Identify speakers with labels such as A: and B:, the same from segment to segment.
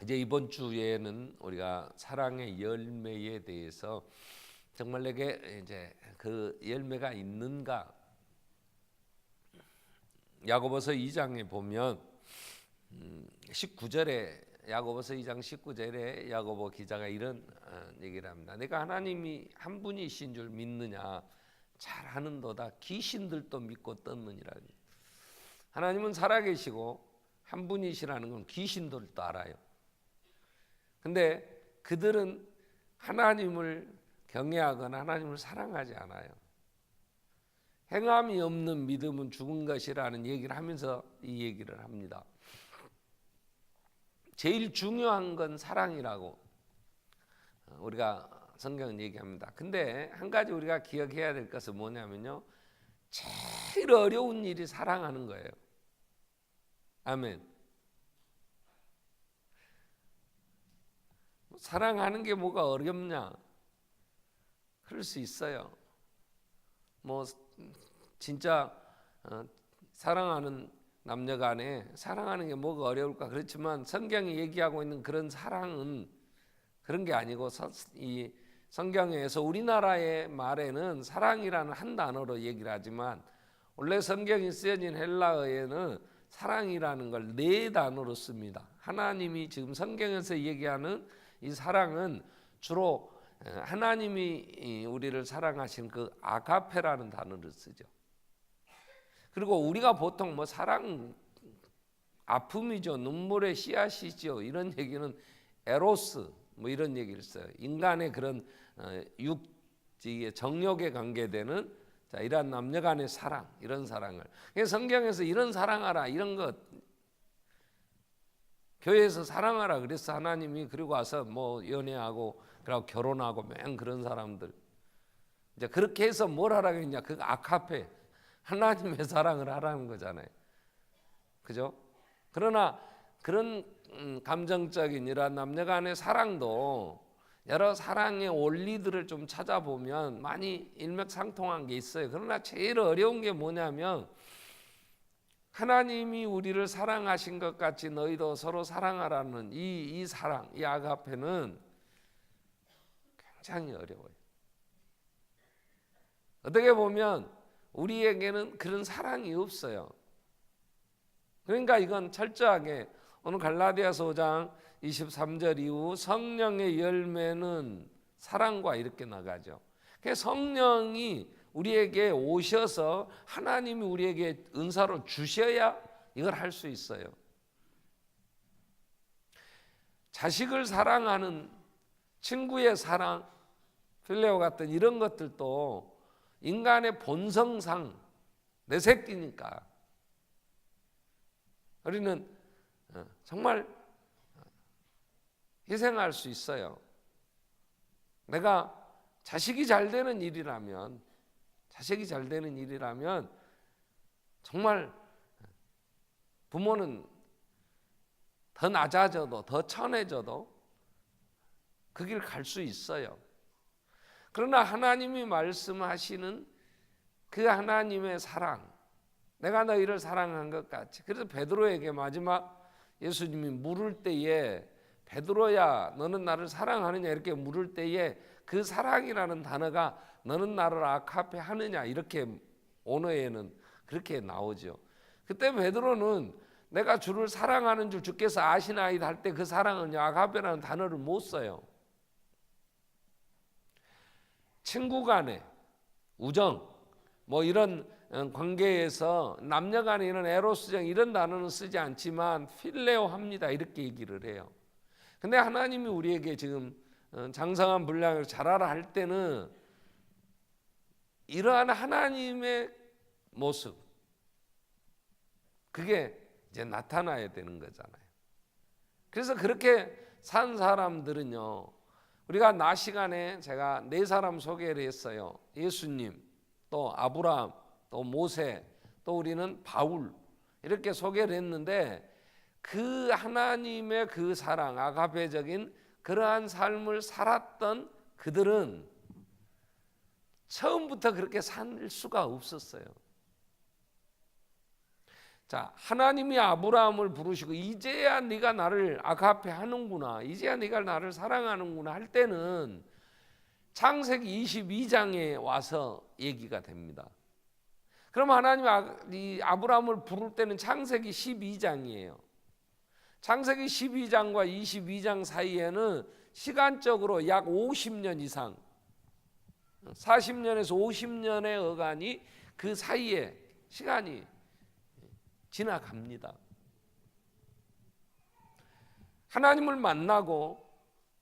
A: 이제 이번 주에는 우리가 사랑의 열매에 대해서 정말 내게 이제 그 열매가 있는가, 야고보서 2장에 보면 19절에 야고보서 2장 19절에 야고보 기자가 이런 얘기를 합니다. 내가 하나님이 한 분이신 줄 믿느냐, 잘하는도다 귀신들도 믿고 떴느니라. 하나님은 살아계시고 한 분이시라는 건 귀신들도 알아요. 근데 그들은 하나님을 경외하거나 하나님을 사랑하지 않아요. 행함이 없는 믿음은 죽은 것이라는 얘기를 하면서 이 얘기를 합니다. 제일 중요한 건 사랑이라고 우리가 성경은 얘기합니다. 근데 한 가지 우리가 기억해야 될 것은 뭐냐면요, 제일 어려운 일이 사랑하는 거예요. 아멘. 사랑하는 게 뭐가 어렵냐? 그럴 수 있어요. 뭐 진짜 사랑하는 남녀 간에 사랑하는 게 뭐가 어려울까? 그렇지만 성경이 얘기하고 있는 그런 사랑은 그런 게 아니고, 이 성경에서 우리나라의 말에는 사랑이라는 한 단어로 얘기를 하지만 원래 성경이 쓰여진 헬라어에는 사랑이라는 걸 네 단어로 씁니다. 하나님이 지금 성경에서 얘기하는 이 사랑은 주로 하나님이 우리를 사랑하신 그 아가페라는 단어를 쓰죠. 그리고 우리가 보통 뭐 사랑 아픔이죠, 눈물의 씨앗이죠, 이런 얘기는 에로스 뭐 이런 얘기를 써요. 인간의 그런 육지의 정욕에 관계되는 이러한 남녀간의 사랑, 이런 사랑을 성경에서 이런 사랑하라, 이런 것 교회에서 사랑하라 그래서 하나님이, 그리고 와서 뭐 연애하고 그리고 결혼하고 맨 그런 사람들 이제 그렇게 해서 뭘 하라고 했냐, 그 아카페 하나님의 사랑을 하라는 거잖아요. 그죠? 그러나 그런 감정적인 이런 남녀간의 사랑도 여러 사랑의 원리들을 좀 찾아보면 많이 일맥상통한 게 있어요. 그러나 제일 어려운 게 뭐냐면, 하나님이 우리를 사랑하신 것 같이 너희도 서로 사랑하라는 이 사랑, 이 아가페는 굉장히 어려워요. 어떻게 보면 우리에게는 그런 사랑이 없어요. 그러니까 이건 철저하게 오늘 갈라디아서 5장 23절 이후 성령의 열매는 사랑과 이렇게 나가죠. 성령이 우리에게 오셔서 하나님이 우리에게 은사로 주셔야 이걸 할 수 있어요. 자식을 사랑하는 친구의 사랑, 필레오 같은 이런 것들도 인간의 본성상 내 새끼니까 우리는 정말 희생할 수 있어요. 내가 자식이 잘 되는 일이라면 정말 부모는 더 낮아져도 더 천해져도 그 길 갈 수 있어요. 그러나 하나님이 말씀하시는 그 하나님의 사랑, 내가 너희를 사랑한 것 같이. 그래서 베드로에게 마지막 예수님이 물을 때에, 베드로야 너는 나를 사랑하느냐 이렇게 물을 때에 그 사랑이라는 단어가 너는 나를 아카페 하느냐 이렇게 언어에는 그렇게 나오죠. 그때 베드로는 내가 주를 사랑하는 줄 주께서 아시나이다 할 때 그 사랑은 아카페라는 단어를 못 써요. 친구 간의 우정 뭐 이런 관계에서 남녀 간의 이런 에로스정 이런 단어는 쓰지 않지만 필레오 합니다 이렇게 얘기를 해요. 근데 하나님이 우리에게 지금 장성한 분량을 잘하라 할 때는 이러한 하나님의 모습, 그게 이제 나타나야 되는 거잖아요. 그래서 그렇게 산 사람들은요, 우리가 낮 시간에 제가 네 사람 소개를 했어요. 예수님, 또 아브라함, 또 모세, 또 우리는 바울 이렇게 소개를 했는데, 그 하나님의 그 사랑, 아가페적인 그러한 삶을 살았던 그들은 처음부터 그렇게 살 수가 없었어요. 자, 하나님이 아브라함을 부르시고 이제야 네가 나를 아가페 하는구나, 이제야 네가 나를 사랑하는구나 할 때는 창세기 22장에 와서 얘기가 됩니다. 그럼 하나님이 아브라함을 부를 때는 창세기 12장이에요. 창세기 12장과 22장 사이에는 시간적으로 약 50년 이상, 40년에서 50년의 어간이 그 사이에 시간이 지나갑니다. 하나님을 만나고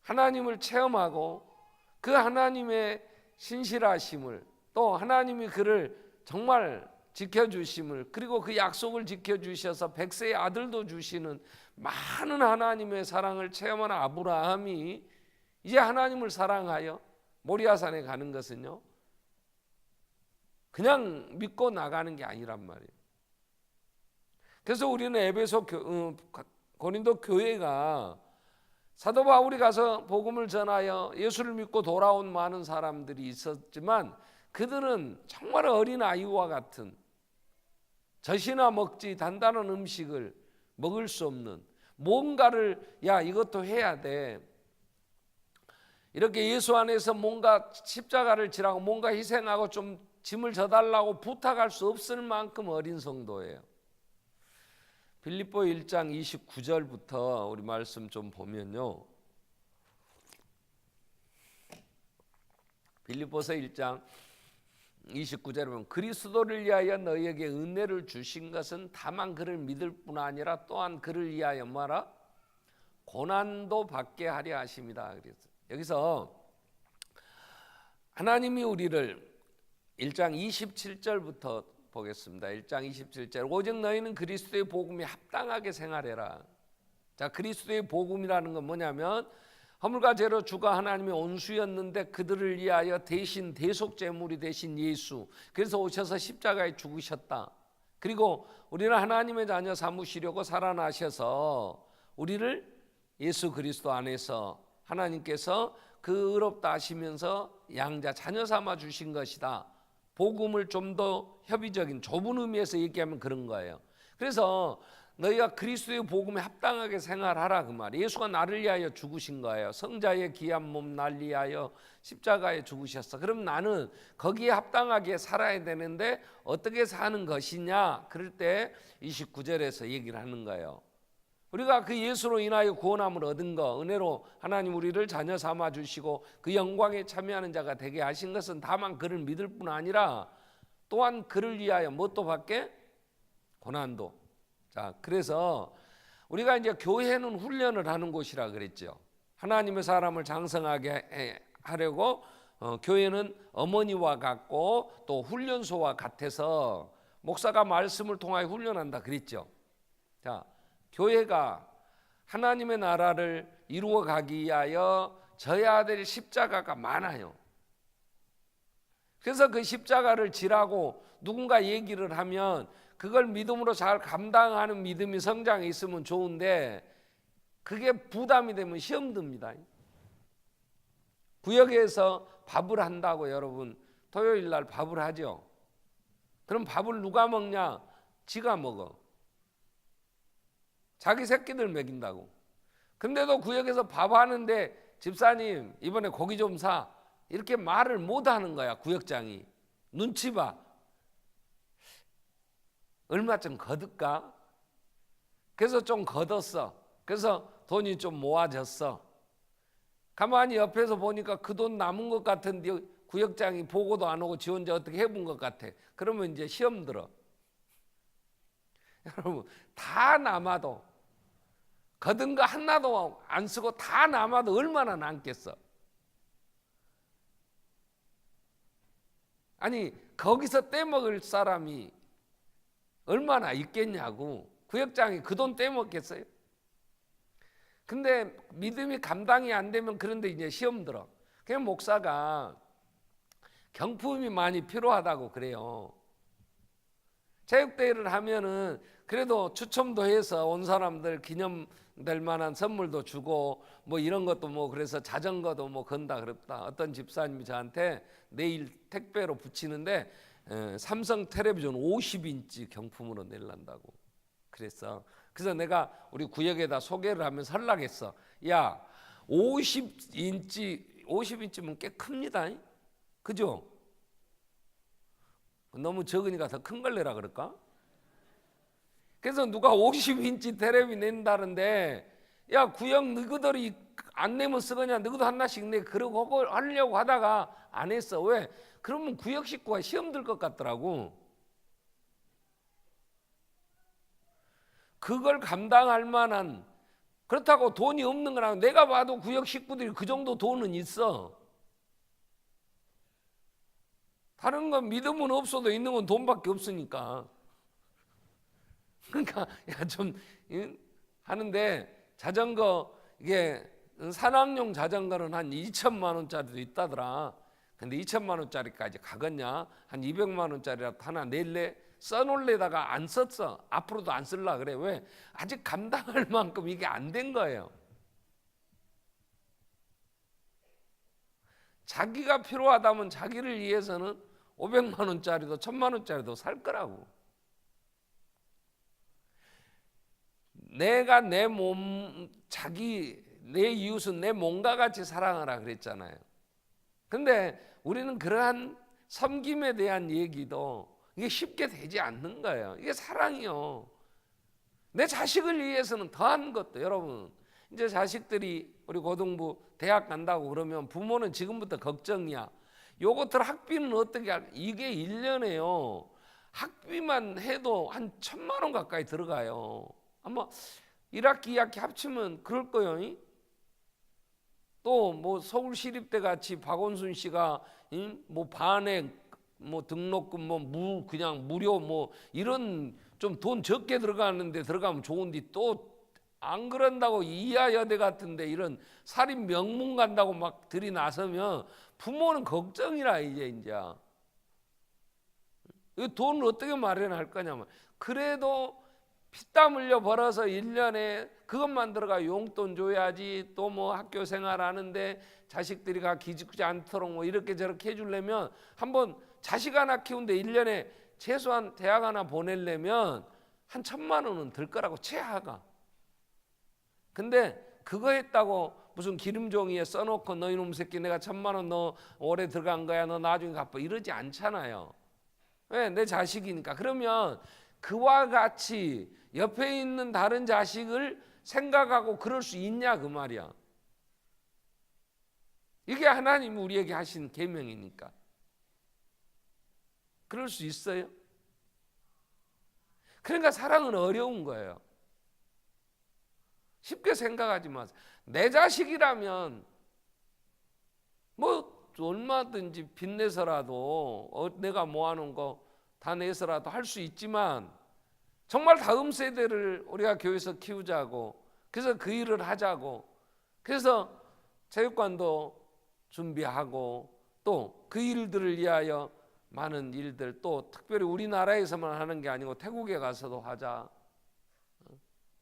A: 하나님을 체험하고 그 하나님의 신실하심을, 또 하나님이 그를 정말 지켜주심을, 그리고 그 약속을 지켜주셔서 백세의 아들도 주시는 많은 하나님의 사랑을 체험한 아브라함이 이제 하나님을 사랑하여 모리아산에 가는 것은요, 그냥 믿고 나가는 게 아니란 말이에요. 그래서 우리는 에베소 고린도 교회가 사도 바울이 가서 복음을 전하여 예수를 믿고 돌아온 많은 사람들이 있었지만 그들은 정말 어린 아이와 같은, 젖이나 먹지 단단한 음식을 먹을 수 없는, 뭔가를 야 이것도 해야 돼, 이렇게 예수 안에서 뭔가 십자가를 지라고 뭔가 희생하고 좀 짐을 져달라고 부탁할 수 없을 만큼 어린 성도예요. 빌립보 1장 29절부터 우리 말씀 좀 보면요, 빌립보서 1장 29절에 보면 그리스도를 위하여 너희에게 은혜를 주신 것은 다만 그를 믿을 뿐 아니라 또한 그를 위하여 뭐라? 고난도 받게 하려 하심이다. 그래서 여기서 하나님이 우리를 1장 27절부터 보겠습니다. 1장 27절 오직 너희는 그리스도의 복음에 합당하게 생활해라. 자, 그리스도의 복음이라는 건 뭐냐면 허물과 죄로 주가 하나님의 온수였는데 그들을 위하여 대신 대속제물이 되신 예수, 그래서 오셔서 십자가에 죽으셨다. 그리고 우리는 하나님의 자녀 삼으시려고 살아나셔서 우리를 예수 그리스도 안에서 하나님께서 그 의롭다 하시면서 양자 자녀 삼아 주신 것이다. 복음을 좀 더 협의적인 좁은 의미에서 얘기하면 그런 거예요. 그래서 너희가 그리스도의 복음에 합당하게 생활하라 그 말이에요. 예수가 나를 위하여 죽으신 거예요. 성자의 귀한 몸 날 위하여 십자가에 죽으셨어. 그럼 나는 거기에 합당하게 살아야 되는데 어떻게 사는 것이냐? 그럴 때 29절에서 얘기를 하는 거예요. 우리가 그 예수로 인하여 구원함을 얻은 거, 은혜로 하나님 우리를 자녀 삼아 주시고 그 영광에 참여하는 자가 되게 하신 것은 다만 그를 믿을 뿐 아니라 또한 그를 위하여 무엇도 받게? 고난도. 자, 그래서 우리가 이제 교회는 훈련을 하는 곳이라 그랬죠. 하나님의 사람을 장성하게 하려고 교회는 어머니와 같고 또 훈련소와 같아서 목사가 말씀을 통하여 훈련한다 그랬죠. 자, 교회가 하나님의 나라를 이루어 가기 위하여 져야 될 십자가가 많아요. 그래서 그 십자가를 지라고 누군가 얘기를 하면 그걸 믿음으로 잘 감당하는 믿음이 성장해 있으면 좋은데 그게 부담이 되면 시험 듭니다. 구역에서 밥을 한다고 여러분 토요일 날 밥을 하죠. 그럼 밥을 누가 먹냐? 지가 먹어. 자기 새끼들 먹인다고. 근데도 구역에서 밥 하는데 집사님 이번에 고기 좀 사, 이렇게 말을 못 하는 거야. 구역장이 눈치 봐. 얼마쯤 거둘까? 그래서 좀 거뒀어. 그래서 돈이 좀 모아졌어. 가만히 옆에서 보니까 그 돈 남은 것 같은데 구역장이 보고도 안 오고 지 혼자 어떻게 해본 것 같아. 그러면 이제 시험 들어. 여러분 다 남아도, 거둔 거 하나도 안 쓰고 다 남아도 얼마나 남겠어. 아니 거기서 떼먹을 사람이 얼마나 있겠냐고. 구역장이 그 돈 떼먹겠어요? 근데 믿음이 감당이 안 되면 그런데 이제 시험 들어. 그냥 목사가 경품이 많이 필요하다고 그래요. 체육대회를 하면은 그래도 추첨도 해서 온 사람들 기념될 만한 선물도 주고 뭐 이런 것도 뭐 그래서 자전거도 뭐 건다 그랬다. 어떤 집사님이 저한테 내일 택배로 붙이는데 삼성 텔레비전 50인치 경품으로 내려한다고. 그랬어. 그래서 내가 우리 구역에다 소개를 하면 설락했어. 야, 50인치면 꽤 큽니다. 그죠? 너무 적으니까 더 큰 걸 내라 그럴까? 그래서 누가 50인치 테레비 낸다는데, 야, 구역 너희들이 안 내면 쓰거냐, 너희도 하나씩 내. 그러고 하려고 하다가 안 했어. 왜? 그러면 구역 식구가 시험 들 것 같더라고. 그걸 감당할 만한, 그렇다고 돈이 없는 거랑, 내가 봐도 구역 식구들이 그 정도 돈은 있어. 다른 건 믿음은 없어도 있는 건 돈밖에 없으니까. 그러니까 좀 하는데, 자전거 이게 산악용 자전거는 한 2천만 원짜리도 있다더라. 근데 2천만 원짜리까지 가겠냐? 한 200만 원짜리라도 하나 낼래? 써놓을래다가 안 썼어. 앞으로도 안 쓸라 그래. 왜? 아직 감당할 만큼 이게 안 된 거예요. 자기가 필요하다면 자기를 위해서는 500만 원짜리도 1000만 원짜리도 살 거라고. 내가 내 몸, 내 이웃은 내 몸과 같이 사랑하라 그랬잖아요. 근데 우리는 그러한 섬김에 대한 얘기도 이게 쉽게 되지 않는 거예요. 이게 사랑이요. 내 자식을 위해서는 더한 것도, 여러분, 이제 자식들이 우리 고등부 대학 간다고 그러면 부모는 지금부터 걱정이야. 요것들 학비는 어떻게 할까? 이게 1년에요. 학비만 해도 한 1000만 원 가까이 들어가요. 아마 1학기 2학기 합치면 그럴 거예요. 또 뭐 서울시립대 같이 박원순 씨가 뭐 반액 뭐 등록금 뭐 그냥 무료 뭐 이런 좀 돈 적게 들어가는데 들어가면 좋은데, 또 안 그런다고 이하여대 같은데 이런 살인 명문 간다고 막 들이나서면 부모는 걱정이라. 이제 이 돈을 어떻게 마련할 거냐면, 그래도 피땀 흘려 벌어서 1년에 그것만 들어가 용돈 줘야지. 또 뭐 학교 생활하는데 자식들이 기죽지 않도록 뭐 이렇게 저렇게 해주려면, 한번 자식 하나 키우는데 1년에 최소한 대학 하나 보내려면 한 1000만 원은 들 거라고, 최하가. 근데 그거 했다고 무슨 기름종이에 써놓고 너 이놈 새끼 내가 1000만 원 너 올해 들어간 거야 너 나중에 갚아 이러지 않잖아요. 왜? 내 자식이니까. 그러면 그와 같이 옆에 있는 다른 자식을 생각하고 그럴 수 있냐 그 말이야. 이게 하나님이 우리에게 하신 계명이니까. 그럴 수 있어요? 그러니까 사랑은 어려운 거예요. 쉽게 생각하지 마세요. 내 자식이라면 뭐 얼마든지 빚내서라도 내가 모아놓은 거 다 내서라도 할 수 있지만, 정말 다음 세대를 우리가 교회에서 키우자고, 그래서 그 일을 하자고, 그래서 체육관도 준비하고 또 그 일들을 위하여 많은 일들, 또 특별히 우리나라에서만 하는 게 아니고 태국에 가서도 하자.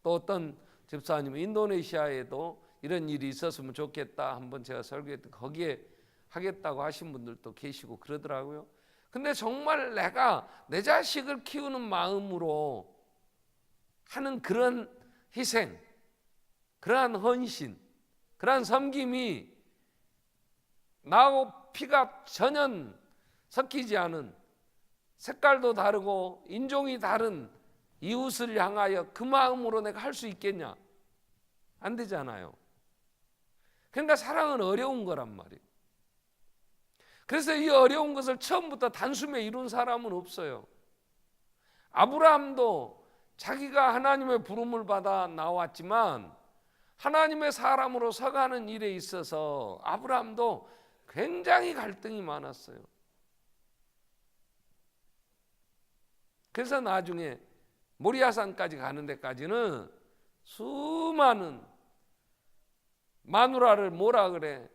A: 또 어떤 집사님은 인도네시아에도 이런 일이 있었으면 좋겠다, 한번 제가 설교했던 거기에 하겠다고 하신 분들도 계시고 그러더라고요. 근데 정말 내가 내 자식을 키우는 마음으로 하는 그런 희생, 그러한 헌신, 그러한 섬김이 나하고 피가 전혀 섞이지 않은, 색깔도 다르고 인종이 다른 이웃을 향하여 그 마음으로 내가 할 수 있겠냐? 안 되잖아요. 그러니까 사랑은 어려운 거란 말이에요. 그래서 이 어려운 것을 처음부터 단숨에 이룬 사람은 없어요. 아브라함도 자기가 하나님의 부름을 받아 나왔지만 하나님의 사람으로 서가는 일에 있어서 아브라함도 굉장히 갈등이 많았어요. 그래서 나중에 모리아산까지 가는 데까지는 수많은 마누라를 뭐라 그래,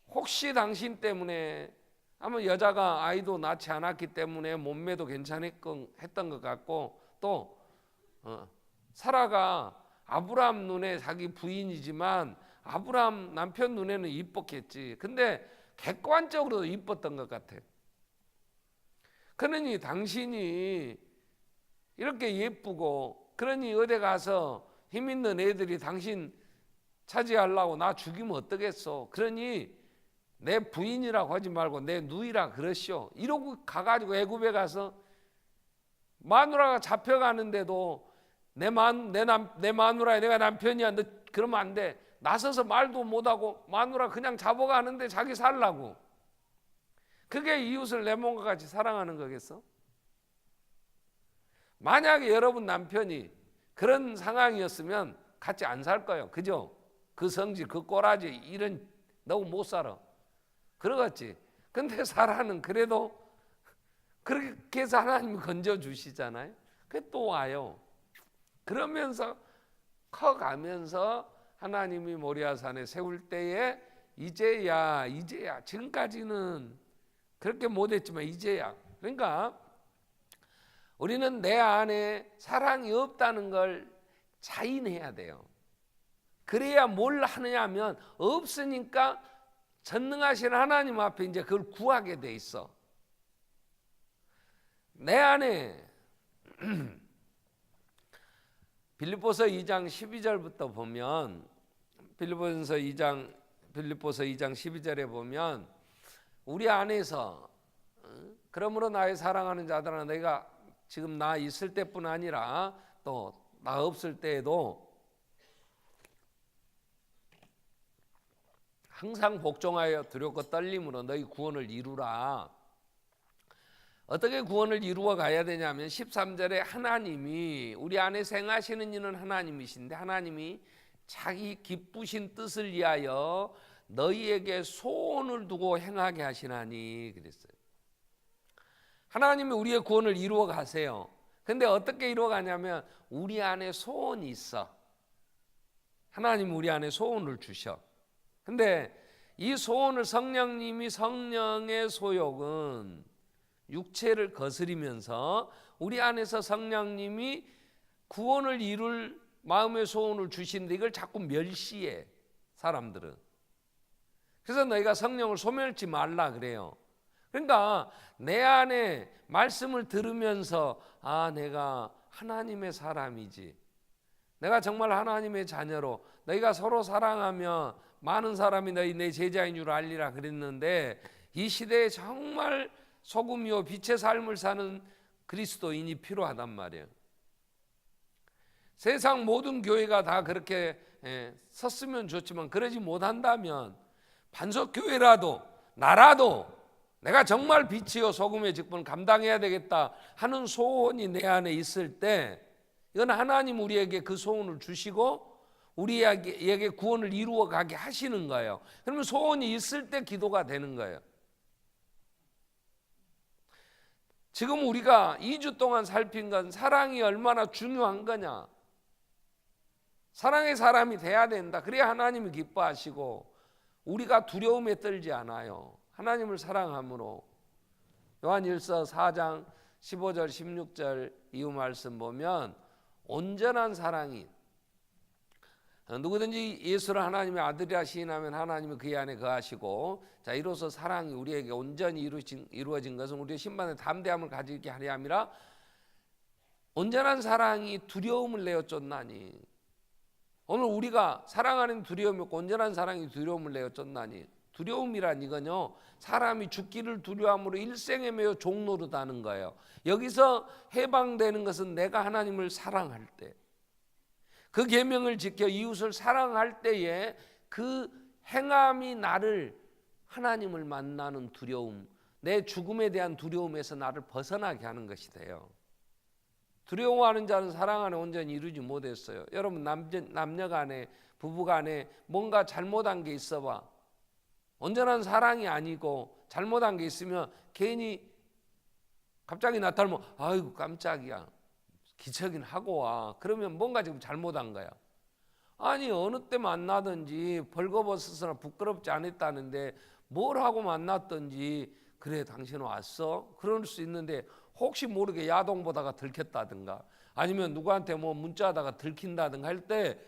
A: 혹시 당신 때문에, 아마 여자가 아이도 낳지 않았기 때문에 몸매도 괜찮았던 것 같고, 또 사라가 아브라함 눈에 자기 부인이지만 아브라함 남편 눈에는 이뻤겠지. 근데 객관적으로도 이뻤던 것 같아. 그러니 당신이 이렇게 예쁘고 그러니 어디 가서 힘 있는 애들이 당신 차지하려고 나 죽이면 어떠겠어. 그러니 내 부인이라고 하지 말고 내 누이라 그러시오. 이러고 가가지고 애굽에 가서 마누라가 잡혀가는데도 내 마누라야, 내가 남편이야, 너 그러면 안 돼. 나서서 말도 못하고 마누라 그냥 잡아가는데 자기 살라고. 그게 이웃을 내 몸과 같이 사랑하는 거겠어? 만약에 여러분 남편이 그런 상황이었으면 같이 안 살 거예요. 그죠? 그 성질, 그 꼬라지, 이런 너무 못 살아. 그러겠지. 근데 사라는 그래도 그렇게 해서 하나님이 건져주시잖아요. 그게 또 와요. 그러면서 커가면서 하나님이 모리아산에 세울 때에 이제야 지금까지는 그렇게 못했지만 이제야. 그러니까 우리는 내 안에 사랑이 없다는 걸 자인해야 돼요. 그래야 뭘 하느냐 하면 없으니까 전능하신 하나님 앞에 이제 그걸 구하게 돼 있어. 내 안에 빌립보서 2장 12절부터 보면 빌립보서 2장 12절에 보면 우리 안에서 그러므로 나의 사랑하는 자들아 내가 지금 나 있을 때뿐 아니라 또 나 없을 때에도 항상 복종하여 두렵고 떨림으로 너희 구원을 이루라. 어떻게 구원을 이루어 가야 되냐면 13절에 하나님이 우리 안에 생하시는 이는 하나님이신데 하나님이 자기 기쁘신 뜻을 위하여 너희에게 소원을 두고 행하게 하시나니 그랬어요. 하나님이 우리의 구원을 이루어 가세요. 근데 어떻게 이루어 가냐면 우리 안에 소원이 있어. 하나님이 우리 안에 소원을 주셔. 근데 이 소원을 성령님이 성령의 소욕은 육체를 거스리면서 우리 안에서 성령님이 구원을 이룰 마음의 소원을 주시는데 이걸 자꾸 멸시해 사람들은. 그래서 너희가 성령을 소멸치 말라 그래요. 그러니까 내 안에 말씀을 들으면서 아 내가 하나님의 사람이지, 내가 정말 하나님의 자녀로 너희가 서로 사랑하며 많은 사람이 너희 내 제자인 줄 알리라 그랬는데 이 시대에 정말 소금이요 빛의 삶을 사는 그리스도인이 필요하단 말이에요. 세상 모든 교회가 다 그렇게 섰으면 좋지만 그러지 못한다면 반석교회라도 나라도 내가 정말 빛이요 소금의 직분을 감당해야 되겠다 하는 소원이 내 안에 있을 때 이건 하나님 우리에게 그 소원을 주시고 우리에게 구원을 이루어 가게 하시는 거예요. 그러면 소원이 있을 때 기도가 되는 거예요. 지금 우리가 2주 동안 살핀 건 사랑이 얼마나 중요한 거냐. 사랑의 사람이 돼야 된다. 그래야 하나님이 기뻐하시고 우리가 두려움에 떨지 않아요. 하나님을 사랑함으로. 요한일서 4장 15절 16절 이후 말씀 보면 온전한 사랑이 누구든지 예수를 하나님의 아들이라 시인하면 하나님이 그의 안에 거하시고 자 이로써 사랑이 우리에게 온전히 이루어진 것은 우리의 신반의 담대함을 가지게 하려 함이라. 온전한 사랑이 두려움을 내어 쫓나니 오늘 우리가 사랑하는 두려움이 없고 온전한 사랑이 두려움을 내어 쫓나니 두려움이란 이건요 사람이 죽기를 두려움으로 일생에 매여 종노릇하는 거예요. 여기서 해방되는 것은 내가 하나님을 사랑할 때 그 계명을 지켜 이웃을 사랑할 때에 그 행함이 나를 하나님을 만나는 두려움, 내 죽음에 대한 두려움에서 나를 벗어나게 하는 것이 돼요. 두려워하는 자는 사랑 안에 온전히 이루지 못했어요. 여러분 남녀 간에 부부 간에 뭔가 잘못한 게 있어 봐. 온전한 사랑이 아니고 잘못한 게 있으면 괜히 갑자기 나타나면 아이고 깜짝이야. 기척인 하고 와. 그러면 뭔가 지금 잘못한 거야. 아니 어느 때 만나든지 벌거벗어서나 부끄럽지 않았다는데 뭘 하고 만났든지 그래 당신 왔어? 그럴 수 있는데 혹시 모르게 야동보다가 들켰다든가 아니면 누구한테 뭐 문자하다가 들킨다든가 할 때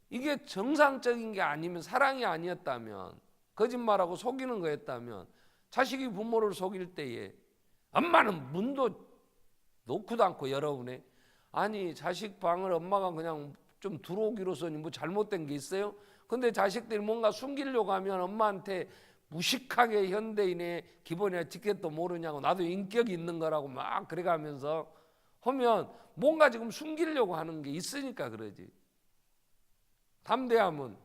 A: 이게 정상적인 게 아니면 사랑이 아니었다면 거짓말하고 속이는 거였다면 자식이 부모를 속일 때에 엄마는 문도 놓고도 않고 여러분의 아니 자식 방을 엄마가 그냥 좀 들어오기로서는 뭐 잘못된 게 있어요? 근데 자식들이 뭔가 숨기려고 하면 엄마한테 무식하게 현대인의 기본이 에티켓도 모르냐고 나도 인격이 있는 거라고 막 그래가면서 하면 뭔가 지금 숨기려고 하는 게 있으니까 그러지. 담대함은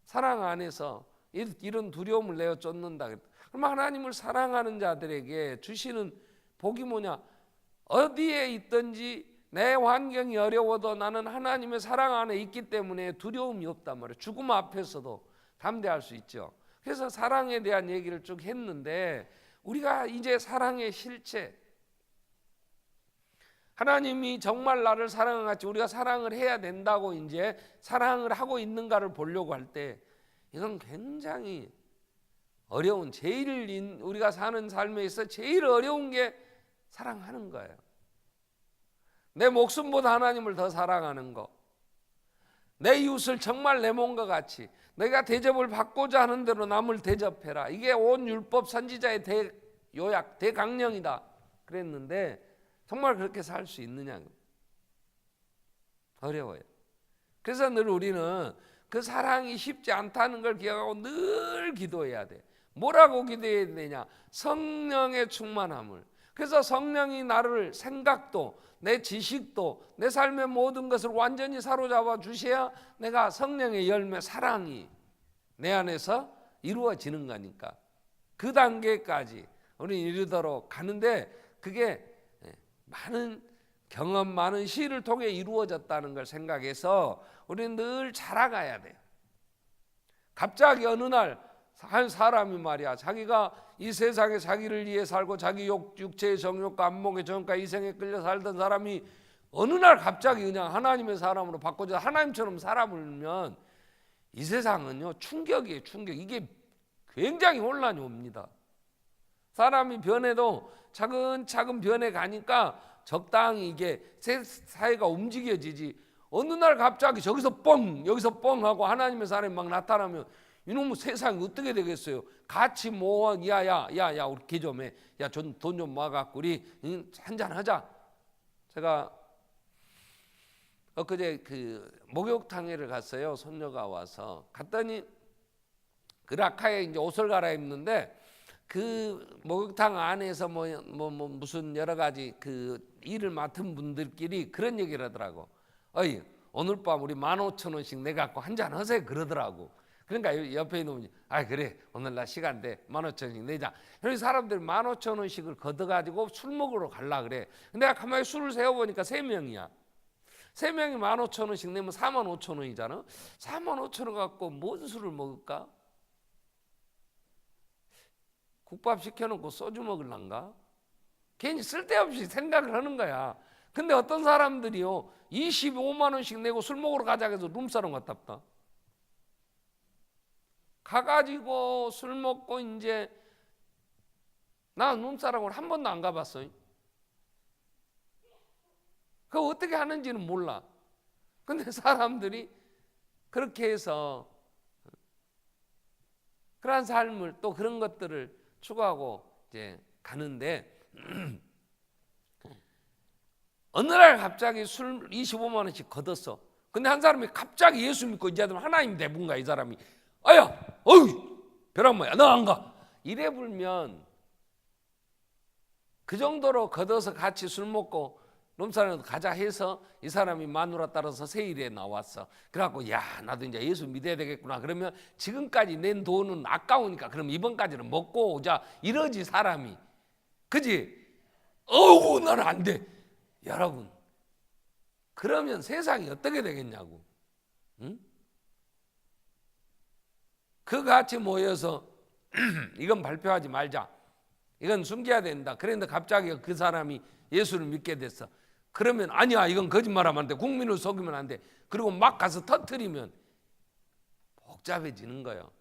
A: 사랑 안에서 이런 두려움을 내어 쫓는다. 그럼 하나님을 사랑하는 자들에게 주시는 복이 뭐냐? 어디에 있든지 내 환경이 어려워도 나는 하나님의 사랑 안에 있기 때문에 두려움이 없단 말이에요. 죽음 앞에서도 담대할 수 있죠. 그래서 사랑에 대한 얘기를 쭉 했는데 우리가 이제 사랑의 실체, 하나님이 정말 나를 사랑한 같이 우리가 사랑을 해야 된다고 이제 사랑을 하고 있는가를 보려고 할 때 이건 굉장히 어려운, 우리가 사는 삶에 있어 제일 어려운 게 사랑하는 거예요. 내 목숨보다 하나님을 더 사랑하는 거, 내 이웃을 정말 내 몸과 같이 내가 대접을 받고자 하는 대로 남을 대접해라. 이게 온 율법 선지자의 대요약, 대강령이다 그랬는데 정말 그렇게 살 수 있느냐? 어려워요. 그래서 늘 우리는 그 사랑이 쉽지 않다는 걸 기억하고 늘 기도해야 돼. 뭐라고 기도해야 되냐? 성령의 충만함을. 그래서 성령이 나를 생각도 내 지식도 내 삶의 모든 것을 완전히 사로잡아 주셔야 내가 성령의 열매 사랑이 내 안에서 이루어지는 거니까 그 단계까지 우리는 이르도록 가는데 그게 많은 경험, 많은 시를 통해 이루어졌다는 걸 생각해서 우리는 늘 자라가야 돼요. 갑자기 어느 날 한 사람이 말이야 자기가 이 세상에 자기를 위해 살고 자기 육체의 정욕과 안목의 정욕과 이생에 끌려 살던 사람이 어느 날 갑자기 그냥 하나님의 사람으로 바꿔져 하나님처럼 살아보면 이 세상은요 충격이에요. 충격. 이게 굉장히 혼란이 옵니다. 사람이 변해도 차근차근 변해 가니까 적당히 이게 사회가 움직여지지 어느 날 갑자기 저기서 뻥 여기서 뻥 하고 하나님의 사람이 막 나타나면 이놈의 세상이 어떻게 되겠어요? 같이 모아 야야 우리 개 좀 해. 야 돈 좀 모아갖고 우리 한잔 하자. 제가 엊그제 그 목욕탕에를 갔어요. 손녀가 와서 갔더니 그 라카에 이제 옷을 갈아입는데 그 목욕탕 안에서 무슨 여러 가지 그 일을 맡은 분들끼리 그런 얘기를 하더라고. 어이 오늘 밤 우리 15,000원씩 내 갖고 한잔 하세요 그러더라고. 그러니까 옆에 있는 분이 아 그래 오늘 나 시간 돼 15,000원씩 내자. 그래서 사람들이 15,000원씩을 걷어가지고 술 먹으러 갈라 그래. 근데 내가 가만히 술을 세어보니까 3명이야. 3명이 15,000원씩 내면 45,000원이잖아. 45,000원 갖고 뭔 술을 먹을까? 국밥 시켜놓고 소주 먹을란가? 괜히 쓸데없이 생각을 하는 거야. 근데 어떤 사람들이요 25만 원씩 내고 술 먹으러 가자 해서 룸사롱 갔답다. 가가지고 술 먹고 이제 나 룸사롱을 한 번도 안 가봤어요. 그거 어떻게 하는지는 몰라. 근데 사람들이 그렇게 해서 그러한 삶을 또 그런 것들을 추구하고 이제 가는데 어느 날 갑자기 술 25만 원씩 걷었어. 근데 한 사람이 갑자기 예수 믿고 이제 하나님 대분가 이 사람이 아야 어이 벼락마야 너 안 가. 이래 불면 그 정도로 걷어서 같이 술 먹고 롬사랑에도 가자 해서 이 사람이 마누라 따라서 세일에 나왔어. 그래갖고 야 나도 이제 예수 믿어야 되겠구나. 그러면 지금까지 낸 돈은 아까우니까 그럼 이번까지는 먹고 오자 이러지 사람이. 그지? 어우 나는 안 돼. 여러분 그러면 세상이 어떻게 되겠냐고. 응? 그 같이 모여서 이건 발표하지 말자. 이건 숨겨야 된다. 그런데 갑자기 그 사람이 예수를 믿게 됐어. 그러면 아니야 이건 거짓말하면 안 돼. 국민을 속이면 안 돼. 그리고 막 가서 터뜨리면 복잡해지는 거예요.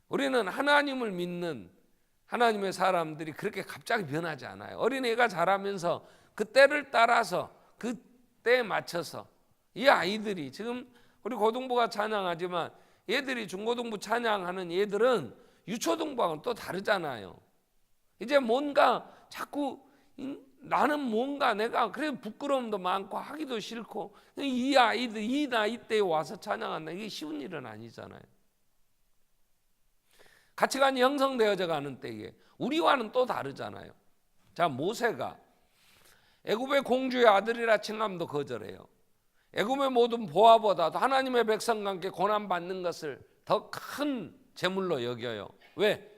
A: 우리는 하나님을 믿는 하나님의 사람들이 그렇게 갑자기 변하지 않아요. 어린애가 자라면서 그 때를 따라서 그 때에 맞춰서 이 아이들이 지금 우리 고등부가 찬양하지만 얘들이 중고등부 찬양하는 얘들은 유초등부하고는 또 다르잖아요. 이제 뭔가 자꾸 나는 뭔가 내가 그래도 부끄러움도 많고 하기도 싫고 이 아이들 이 나이 때에 와서 찬양한다 이게 쉬운 일은 아니잖아요. 가치관이 형성되어져 가는 때에 우리와는 또 다르잖아요. 자, 모세가 애굽의 공주의 아들이라 칭함도 거절해요. 애굽의 모든 보화보다도 하나님의 백성과 함께 고난받는 것을 더 큰 재물로 여겨요. 왜?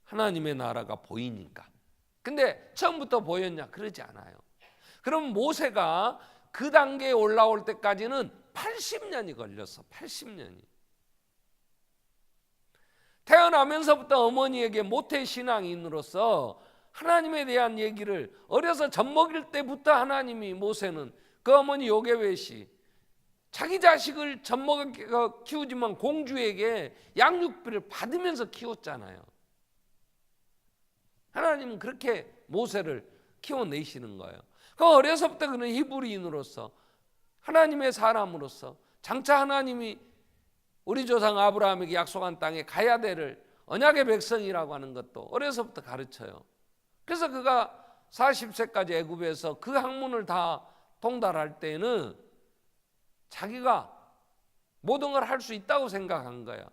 A: 하나님의 나라가 보이니까. 근데 처음부터 보였냐? 그러지 않아요. 그럼 모세가 그 단계에 올라올 때까지는 80년이 걸렸어. 80년이. 태어나면서부터 어머니에게 모태신앙인으로서 하나님에 대한 얘기를 어려서 젖 먹일 때부터 하나님이 모세는 그 어머니 요게벳이 자기 자식을 젖 먹여 키우지만 공주에게 양육비를 받으면서 키웠잖아요. 하나님은 그렇게 모세를 키워내시는 거예요. 그 어려서부터 그는 히브리인으로서 하나님의 사람으로서 장차 하나님이 우리 조상 아브라함에게 약속한 땅에 가야 되를 언약의 백성이라고 하는 것도 어려서부터 가르쳐요. 그래서 그가 40세까지 애굽에서 그 학문을 다 통달할 때는 자기가 모든 걸 할 수 있다고 생각한 거야.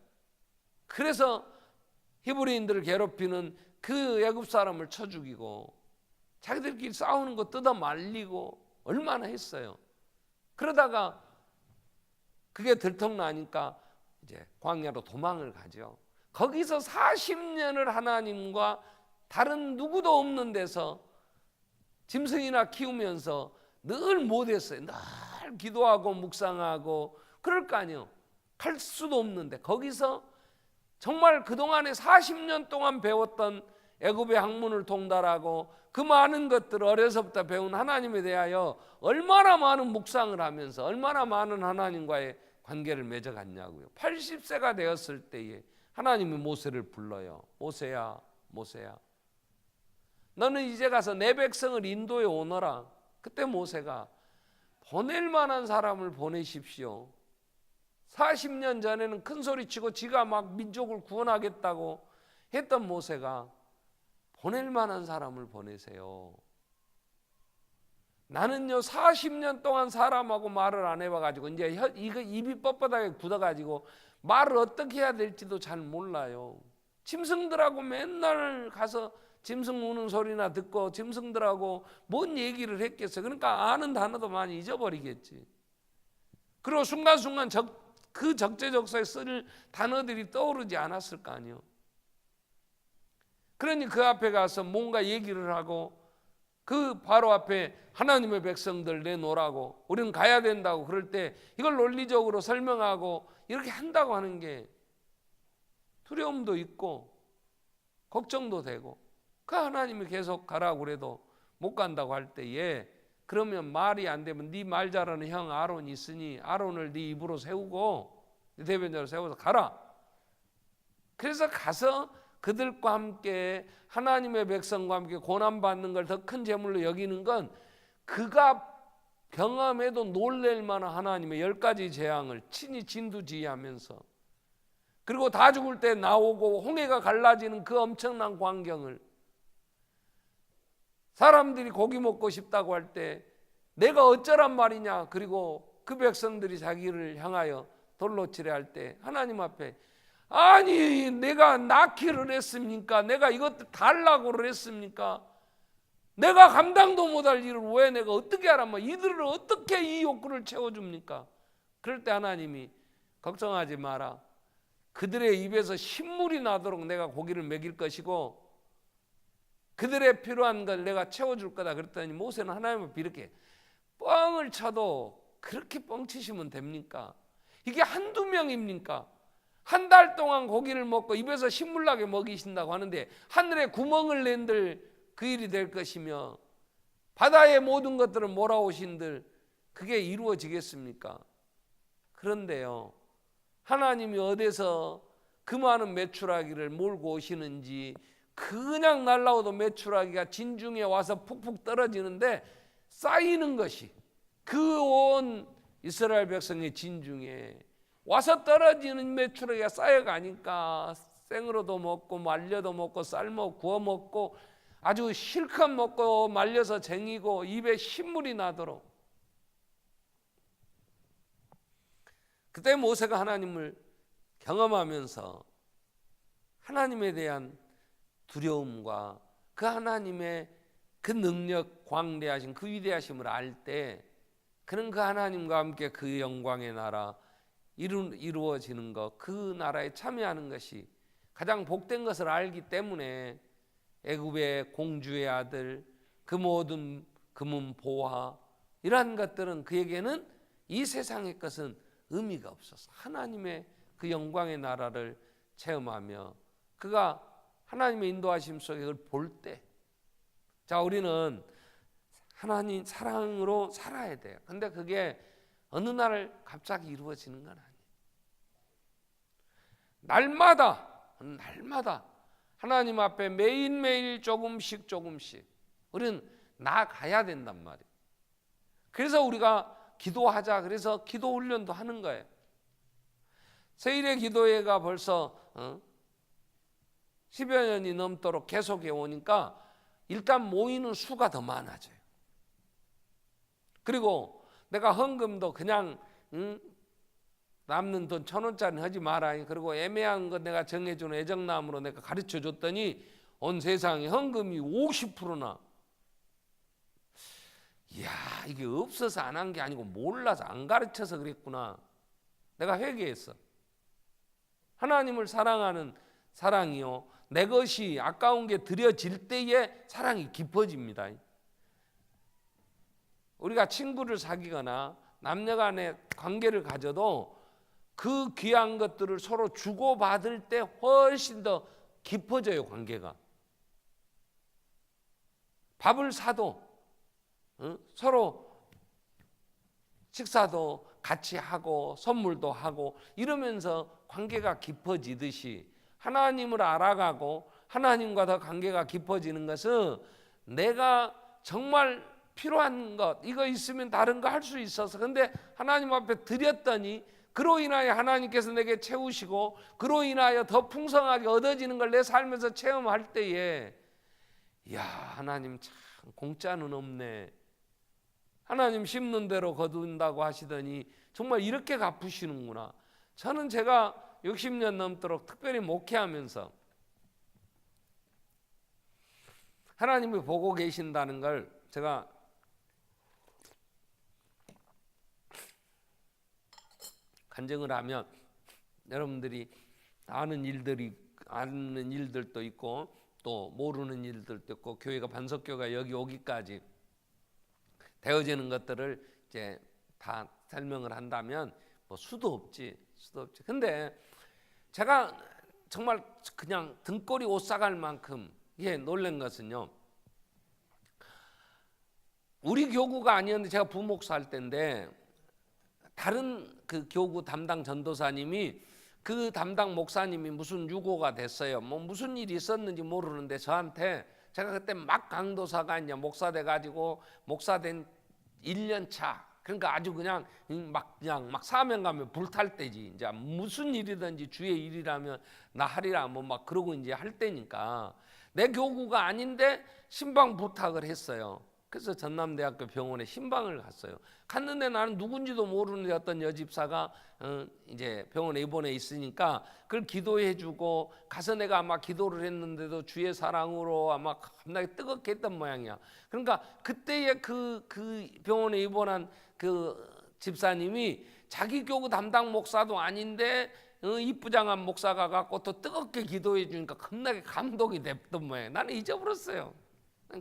A: 그래서 히브리인들을 괴롭히는 그 애굽 사람을 쳐 죽이고 자기들끼리 싸우는 거 뜯어 말리고 얼마나 했어요. 그러다가 그게 들통나니까 이제 광야로 도망을 가죠. 거기서 40년을 하나님과 다른 누구도 없는 데서 짐승이나 키우면서 늘 못했어요. 늘 기도하고 묵상하고 그럴 거 아니에요. 갈 수도 없는데 거기서 정말 그동안에 40년 동안 배웠던 애굽의 학문을 통달하고 그 많은 것들을 어려서부터 배운 하나님에 대하여 얼마나 많은 묵상을 하면서 얼마나 많은 하나님과의 관계를 맺어갔냐고요. 80세가 되었을 때에 하나님이 모세를 불러요. 모세야, 모세야, 너는 이제 가서 내 백성을 인도에 오너라. 그때 모세가 보낼 만한 사람을 보내십시오. 40년 전에는 큰 소리치고 지가 막 민족을 구원하겠다고 했던 모세가 보낼 만한 사람을 보내세요. 나는요 40년 동안 사람하고 말을 안 해봐가지고 이제 이거 입이 뻣뻣하게 굳어가지고 말을 어떻게 해야 될지도 잘 몰라요. 짐승들하고 맨날 가서 짐승 우는 소리나 듣고 짐승들하고 뭔 얘기를 했겠어요. 그러니까 아는 단어도 많이 잊어버리겠지. 그리고 순간순간 그 적재적소에 쓸 단어들이 떠오르지 않았을 거 아니에요. 그러니 그 앞에 가서 뭔가 얘기를 하고 그 바로 앞에 하나님의 백성들 내놓으라고 우리는 가야 된다고 그럴 때 이걸 논리적으로 설명하고 이렇게 한다고 하는 게 두려움도 있고 걱정도 되고 그 하나님이 계속 가라고 그래도 못 간다고 할 때에 그러면 말이 안 되면 네 말 잘하는 형 아론이 있으니 아론을 네 입으로 세우고 네 대변자로 세워서 가라. 그래서 가서 그들과 함께 하나님의 백성과 함께 고난받는 걸 더 큰 재물로 여기는 건 그가 경험해도 놀랄 만한 하나님의 10가지 재앙을 친히 진두지휘하면서 그리고 다 죽을 때 나오고 홍해가 갈라지는 그 엄청난 광경을 사람들이 고기 먹고 싶다고 할 때 내가 어쩌란 말이냐. 그리고 그 백성들이 자기를 향하여 돌로 치려 할 때 하나님 앞에 아니 내가 낳기를 했습니까? 내가 이것들 달라고를 했습니까? 내가 감당도 못할 일을 왜 내가 어떻게 하라면 이들을 어떻게 이 욕구를 채워줍니까? 그럴 때 하나님이 걱정하지 마라. 그들의 입에서 신물이 나도록 내가 고기를 먹일 것이고 그들의 필요한 걸 내가 채워줄 거다. 그랬더니 모세는 하나님 앞에 이렇게 뻥을 쳐도 그렇게 뻥치시면 됩니까? 이게 한두 명입니까? 한 달 동안 고기를 먹고 입에서 신물 나게 먹이신다고 하는데 하늘에 구멍을 낸들 그 일이 될 것이며 바다의 모든 것들을 몰아오신들 그게 이루어지겠습니까? 그런데요 하나님이 어디서 그 많은 메추라기를 몰고 오시는지 그냥 날라오도 메추라기가 진중에 와서 푹푹 떨어지는데 쌓이는 것이 그 온 이스라엘 백성의 진중에 와서 떨어지는 메추라기가 쌓여가니까 생으로도 먹고 말려도 먹고 삶아 구워 먹고 아주 실컷 먹고 말려서 쟁이고 입에 신물이 나도록. 그때 모세가 하나님을 경험하면서 하나님에 대한 두려움과 그 하나님의 그 능력, 광대하신 그 위대하심을 알 때 그는 그 하나님과 함께 그 영광의 나라 이루어지는 것, 그 나라에 참여하는 것이 가장 복된 것을 알기 때문에 애굽의 공주의 아들, 그 모든 금은 보화, 이러한 것들은 그에게는 이 세상의 것은 의미가 없어서 하나님의 그 영광의 나라를 체험하며 그가 하나님의 인도하심 속에 그걸 볼 때, 자, 우리는 하나님 사랑으로 살아야 돼요. 근데 그게 어느 날 갑자기 이루어지는 건 아니에요. 날마다 하나님 앞에 매일매일 조금씩 우리는 나아가야 된단 말이에요. 그래서 우리가 기도하자, 그래서 기도 훈련도 하는 거예요. 세일의 기도회가 벌써 10여 년이 넘도록 계속해 오니까 일단 모이는 수가 더 많아져요. 그리고 내가 헌금도 그냥 남는 돈 1,000원짜리 하지 마라. 그리고 애매한 거 내가 정해주는 애정남으로 내가 가르쳐 줬더니 온 세상에 헌금이 50%나. 이야, 이게 없어서 안 한 게 아니고 몰라서 안 가르쳐서 그랬구나. 내가 회개했어. 하나님을 사랑하는 사랑이요, 내 것이 아까운 게 드려질 때에 사랑이 깊어집니다. 우리가 친구를 사귀거나 남녀간의 관계를 가져도 그 귀한 것들을 서로 주고받을 때 훨씬 더 깊어져요, 관계가. 밥을 사도 서로 식사도 같이 하고 선물도 하고 이러면서 관계가 깊어지듯이 하나님을 알아가고 하나님과 더 관계가 깊어지는 것은 내가 정말 필요한 것, 이거 있으면 다른 거 할 수 있어서, 근데 하나님 앞에 드렸더니 그로 인하여 하나님께서 내게 채우시고 그로 인하여 더 풍성하게 얻어지는 걸 내 삶에서 체험할 때에, 이야, 하나님 참 공짜는 없네. 하나님 심는 대로 거둔다고 하시더니 정말 이렇게 갚으시는구나. 저는 제가 60년 넘도록 특별히 목회하면서 하나님이 보고 계신다는 걸 제가 간증을 하면 여러분들이 아는 일들도 있고 또 모르는 일들도 있고 교회가 반석교가 여기 오기까지 되어지는 것들을 이제 다 설명을 한다면 뭐 수도 없지. 근데 제가 정말 그냥 등골이 오싹할 만큼 놀란 것은요, 우리 교구가 아니었는데 제가 부목사 할 때인데 다른 그 교구 담당 전도사님이, 그 담당 목사님이 무슨 유고가 됐어요. 뭐 무슨 일이 있었는지 모르는데 저한테, 제가 그때 막 강도사가 이제 목사 돼 가지고 목사 된 1년 차, 그러니까 아주 그냥 막 사명감에 불탈 때지. 이제 무슨 일이든지 주의 일이라면 나 하리라 뭐 막 그러고 이제 할 때니까 내 교구가 아닌데 신방 부탁을 했어요. 그래서 전남대학교 병원에 신방을 갔어요. 갔는데 나는 누군지도 모르는 어떤 여집사가 이제 병원에 입원해 있으니까 그걸 기도해주고 가서 내가 아마 기도를 했는데도 주의 사랑으로 아마 겁나게 뜨겁게 했던 모양이야. 그러니까 그때의 그 병원에 입원한 그 집사님이 자기 교구 담당 목사도 아닌데 이쁘장한 목사가 갖고 또 뜨겁게 기도해 주니까 겁나게 감동이 됐던 모양. 나는 잊어버렸어요.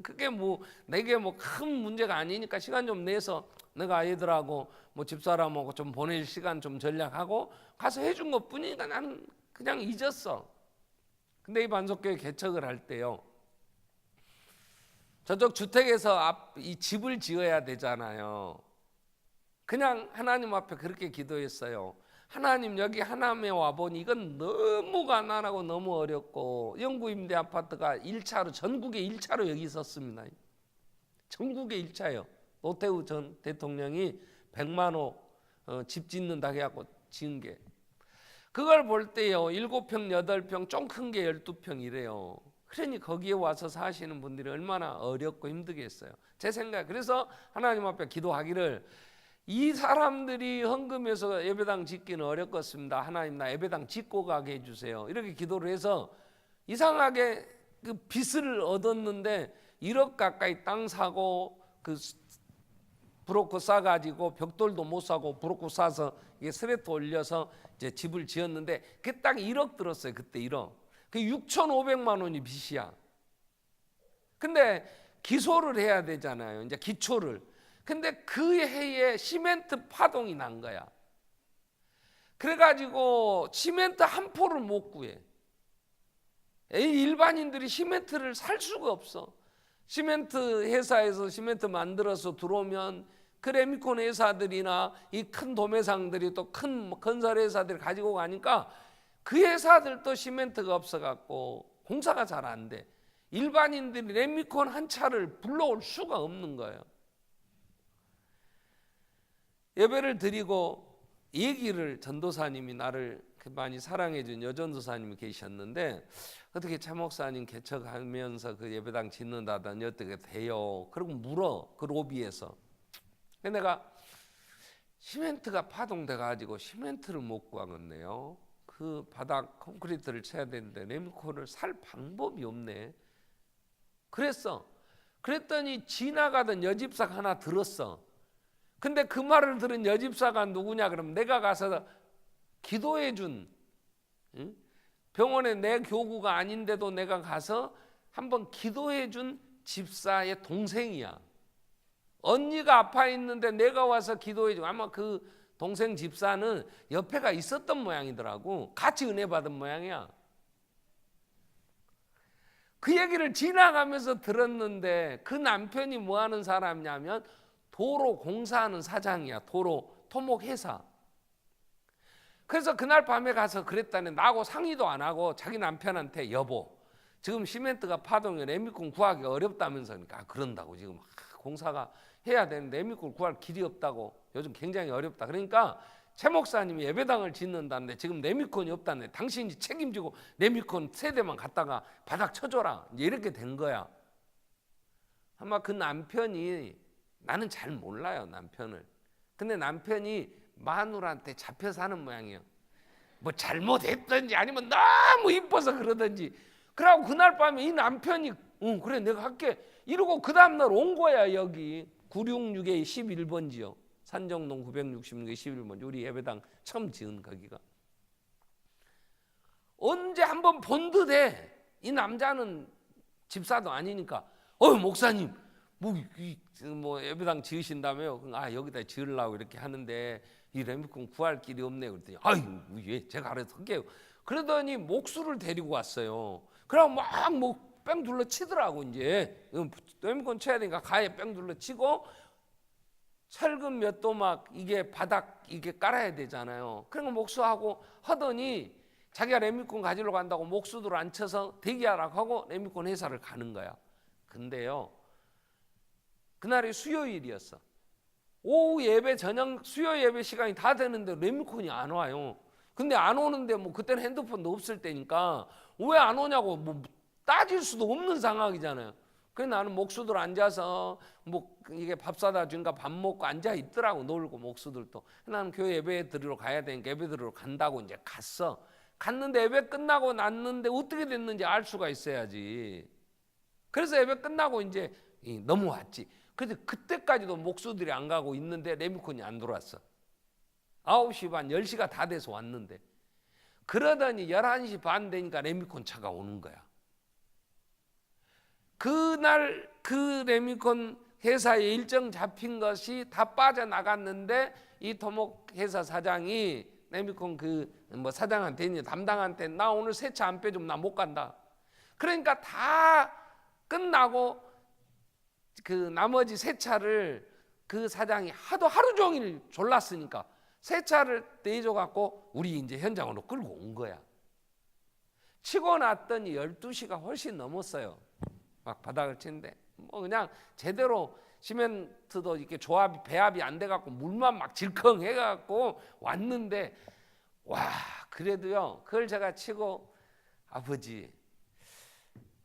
A: 그게 뭐 내게 뭐 큰 문제가 아니니까 시간 좀 내서 내가 아이들하고 뭐 집사람하고 좀 보낼 시간 좀 전략하고 가서 해준 것 뿐이니까 나는 그냥 잊었어. 근데 이 반석교회 개척을 할 때요, 저쪽 주택에서 이 집을 지어야 되잖아요. 그냥 하나님 앞에 그렇게 기도했어요. 하나님, 여기 하남에 와보니 이건 너무 가난하고 너무 어렵고 영구 임대 아파트가 1차로, 전국에 1차로 여기 있었습니다. 전국에 1차예요. 노태우 전 대통령이 100만 호 집 짓는다고 해갖고 지은 게, 그걸 볼 때요 7평 8평 좀 큰 게 12평이래요. 그러니 거기에 와서 사시는 분들이 얼마나 어렵고 힘들겠어요. 제 생각에. 그래서 하나님 앞에 기도하기를, 이 사람들이 헌금해서 예배당 짓기는 어렵겠습니다. 하나님, 나 예배당 짓고 가게 해주세요. 이렇게 기도를 해서 이상하게 그 빚을 얻었는데 1억 가까이 땅 사고 그 브로커 싸가지고 벽돌도 못 사고 브로커 싸서 이게 스레트 올려서 이제 집을 지었는데 그게 딱 1억 들었어요. 그때 1억. 그 6,500만 원이 빚이야. 근데 기소를 해야 되잖아요. 이제 기초를. 근데 그 해에 시멘트 파동이 난 거야. 그래가지고 시멘트 한 포를 못 구해. 일반인들이 시멘트를 살 수가 없어. 시멘트 회사에서 시멘트 만들어서 들어오면 그 레미콘 회사들이나 이 큰 도매상들이 또 큰 건설 회사들이 가지고 가니까 그 회사들도 시멘트가 없어갖고 공사가 잘 안 돼. 일반인들이 레미콘 한 차를 불러올 수가 없는 거예요. 예배를 드리고 얘기를, 전도사님이 나를 많이 사랑해준 여전도사님이 계셨는데, 어떻게 차 목사님 개척하면서 그 예배당 짓는다더니 어떻게 돼요? 그러고 물어, 그 로비에서. 근데 내가 시멘트가 파동돼 가지고 시멘트를 못 구하겠네요. 그 바닥 콘크리트를 쳐야 되는데 레미콘을 살 방법이 없네. 그랬더니 지나가던 여집사가 하나 들었어. 근데 그 말을 들은 여집사가 누구냐 그러면 내가 가서 기도해 준, 병원에 내 교구가 아닌데도 내가 가서 한번 기도해 준 집사의 동생이야. 언니가 아파 있는데 내가 와서 기도해 줘. 아마 그 동생 집사는 옆에가 있었던 모양이더라고. 같이 은혜 받은 모양이야. 그 얘기를 지나가면서 들었는데 그 남편이 뭐 하는 사람이냐면 도로 공사하는 사장이야. 도로 토목 회사. 그래서 그날 밤에 가서 그랬다니, 나하고 상의도 안 하고 자기 남편한테, 여보 지금 시멘트가 파동에 레미콘 구하기 어렵다면서. 그러니까 그런다고, 지금 공사가 해야 되는데 레미콘 구할 길이 없다고, 요즘 굉장히 어렵다. 그러니까 최 목사님이 예배당을 짓는다는데 지금 레미콘이 없다는데 당신이 책임지고 레미콘 세대만 갖다가 바닥 쳐줘라. 이제 이렇게 된 거야. 아마 그 남편이, 나는 잘 몰라요 남편을, 근데 남편이 마누라한테 잡혀 사는 모양이에요. 뭐 잘못했든지 아니면 너무 이뻐서 그러든지. 그러고 그날 밤에 이 남편이 응 그래 내가 할게 이러고 그 다음날 온 거야. 여기 966에 11번지요. 산정동 966에 11번지. 우리 예배당 처음 지은 거기가. 언제 한번 본 듯해. 이 남자는 집사도 아니니까, 목사님 뭐 예배당 지으신다며요. 아 여기다 지으려고 이렇게 하는데 이 레미콘 구할 길이 없네. 그랬더니 예 제가 알아서 할게요. 그러더니 목수를 데리고 왔어요. 그럼 막 뭐 뺑 둘러 치더라고. 이제 레미콘 쳐야 되니까 가에 뺑 둘러 치고 철근 몇 도 막 이게 바닥 이게 깔아야 되잖아요. 그런 거 목수하고 하더니 자기가 레미콘 가지러 간다고 목수들 앉혀서 대기하라고 하고 레미콘 회사를 가는 거야. 근데요, 그날이 수요일이었어. 오후 예배, 저녁 수요 예배 시간이 다 되는데 레미콘이 안 와요. 근데 안 오는데 뭐 그때는 핸드폰도 없을 때니까 왜 안 오냐고 뭐 따질 수도 없는 상황이잖아요. 그래서 나는 목수들 앉아서 뭐 이게 밥 사다 주니까 밥 먹고 앉아 있더라고. 놀고 목수들도. 나는 교회 예배 드리러 가야 되니까 예배 드리러 간다고 이제 갔어. 갔는데 예배 끝나고 났는데 어떻게 됐는지 알 수가 있어야지. 그래서 예배 끝나고 이제 넘어왔지. 그런데 그때까지도 목수들이 안 가고 있는데 레미콘이 안 들어왔어. 9시 반 10시가 다 돼서 왔는데, 그러더니 11시 반 되니까 레미콘 차가 오는 거야. 그날 그 레미콘 회사에 일정 잡힌 것이 다 빠져나갔는데 이 토목 회사 사장이 레미콘 그 뭐 사장한테, 담당한테, 나 오늘 새 차 안 빼주면 나 못 간다. 그러니까 다 끝나고 그 나머지 새 차를 그 사장이 하루 종일 졸랐으니까 새 차를 떼줘 갖고 우리 이제 현장으로 끌고 온 거야. 치고 났더니 12시가 훨씬 넘었어요. 막 바닥을 치는데 뭐 그냥 제대로 시멘트도 이렇게 조합이 배합이 안 돼 갖고 물만 막 질컹해 갖고 왔는데, 와 그래도요 그걸 제가 치고, 아버지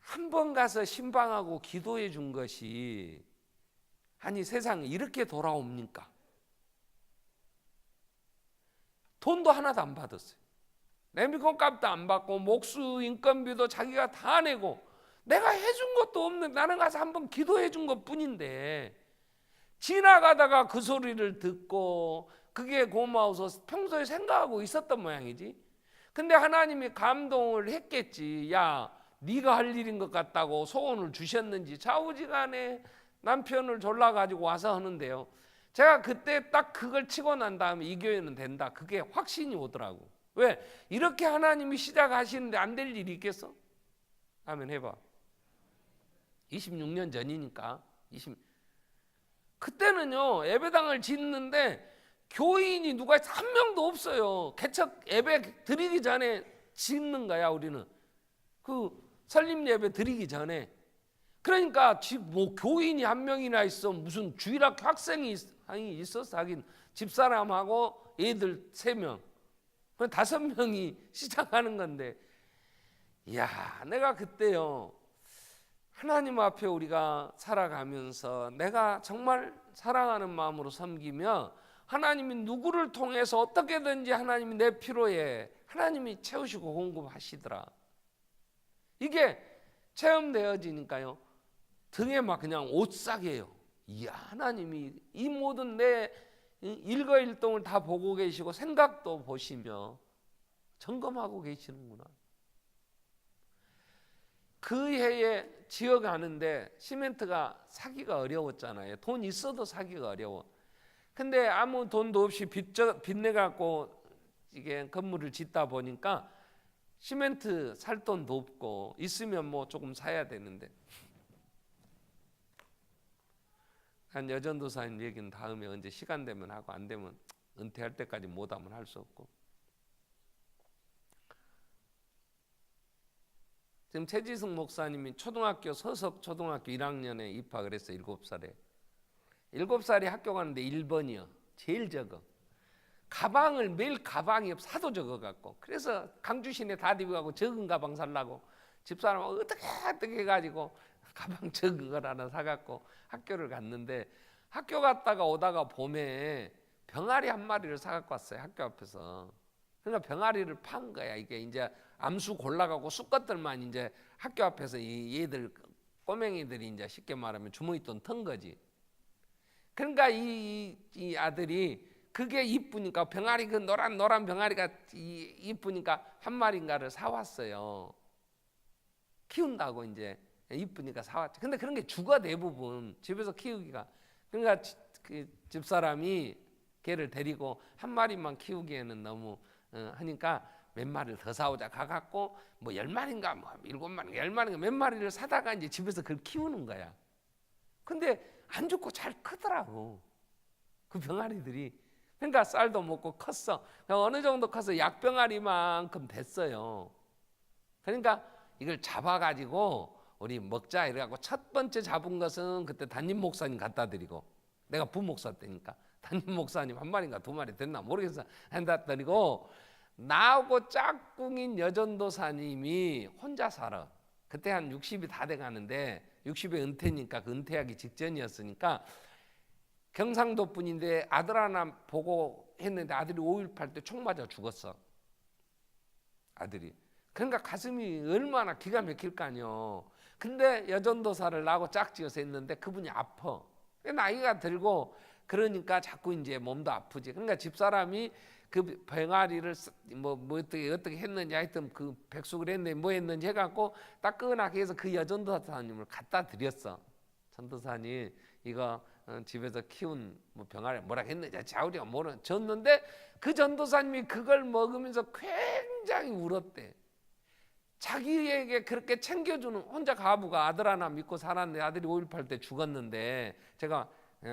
A: 한 번 가서 신방하고 기도해 준 것이 아니 세상에 이렇게 돌아옵니까? 돈도 하나도 안 받았어요. 레미콘값도 안 받고 목수 인건비도 자기가 다 내고 내가 해준 것도 없는데 나는 가서 한번 기도해 준 것뿐인데 지나가다가 그 소리를 듣고 그게 고마워서 평소에 생각하고 있었던 모양이지. 근데 하나님이 감동을 했겠지. 야, 네가 할 일인 것 같다고 소원을 주셨는지 좌우지간에 남편을 졸라가지고 와서 하는데요, 제가 그때 딱 그걸 치고 난 다음에 이 교회는 된다, 그게 확신이 오더라고. 왜? 이렇게 하나님이 시작하시는데 안 될 일이 있겠어? 아멘 해봐. 26년 전이니까. 그때는요 예배당을 짓는데 교인이 누가 한 명도 없어요. 개척 예배 드리기 전에 짓는 거야. 우리는 그 설립 예배 드리기 전에. 그러니까 뭐 교인이 한 명이나 있어, 무슨 주일학교 학생이 있었어. 하긴 집사람하고 애들 3명, 5명이 시작하는 건데, 이야, 내가 그때요 하나님 앞에 우리가 살아가면서 내가 정말 사랑하는 마음으로 섬기며 하나님이 누구를 통해서 어떻게든지 하나님이 내 필요에 하나님이 채우시고 공급하시더라. 이게 체험되어지니까요 등에 막 그냥 옷싸개요. 이야, 하나님이 이 모든 내 일거일동을 다 보고 계시고 생각도 보시며 점검하고 계시는구나. 그 해에 지어가는데 시멘트가 사기가 어려웠잖아요. 돈 있어도 사기가 어려워. 근데 아무 돈도 없이 빚내갖고 이게 건물을 짓다 보니까 시멘트 살 돈도 없고, 있으면 뭐 조금 사야 되는데, 한 여전도사님 얘기는 다음에 언제 시간 되면 하고, 안 되면 은퇴할 때까지 못하면 할 수 없고. 지금 최지승 목사님이 초등학교 서석 초등학교 1학년에 입학을 했어요. 7살에. 7살에 학교 가는데 1번이요. 제일 적어. 가방을 매일 가방이 사도 적어갖고, 그래서 강주시내 다디비가고 적은 가방 살라고 집사람 어떻게 해가지고 가방 적은 걸 하나 사갖고 학교를 갔는데, 학교 갔다가 오다가 봄에 병아리 한 마리를 사갖고 왔어요. 학교 앞에서. 그러니까 병아리를 판 거야. 이게 이제 암수 골라가고 쑥것들만 이제 학교 앞에서 얘들 꼬맹이들이 이제 쉽게 말하면 주머니돈 턴 거지. 그러니까 이 아들이 그게 이쁘니까 병아리, 그 노란 병아리가 이쁘니까 한 마리인가를 사왔어요. 키운다고 이제 이쁘니까 사왔죠. 근데 그런 게 주가 대부분 집에서 키우기가. 그러니까 그 집사람이 걔를 데리고 한 마리만 키우기에는 너무 하니까 몇 마리를 더 사오자 가갖고 뭐 10마리인가 뭐 7마리인가 10마리인가 몇 마리를 사다가 이제 집에서 그걸 키우는 거야. 근데 안 죽고 잘 크더라고 그 병아리들이. 그러니까 쌀도 먹고 컸어. 어느 정도 커서 약병아리만큼 됐어요. 그러니까 이걸 잡아가지고 우리 먹자 이래갖고 첫 번째 잡은 것은 그때 담임 목사님 갖다 드리고, 내가 부목사 때니까 담임 목사님 한 마리인가 2마리 됐나 모르겠어 한다 드리고, 나하고 짝꿍인 여전도사님이 혼자 살아. 그때 한 60이 다 돼가는데 60에 은퇴니까 그 은퇴하기 직전이었으니까 경상도 분인데 아들 하나 보고 했는데 아들이 5.18 때 총 맞아 죽었어. 아들이. 그러니까 가슴이 얼마나 기가 막힐 거 아니요. 근데 여전도사를 나하고 짝지어서 했는데 그분이 아파. 나이가 들고 그러니까 자꾸 이제 몸도 아프지. 그러니까 집사람이 그 병아리를 뭐 어떻게 했는지, 하여튼 그 백숙을 했는지 뭐 했는지 해갖고 따끈하게 해서 그 여전도사님을 갖다 드렸어. 전도사님 이거 집에서 키운 뭐 병아리 뭐라 했는지 자우리가 모르는 줬는데, 그 전도사님이 그걸 먹으면서 굉장히 울었대. 자기에게 그렇게 챙겨주는, 혼자 가부가 아들 하나 믿고 살았는데 아들이 5.18 때 죽었는데, 제가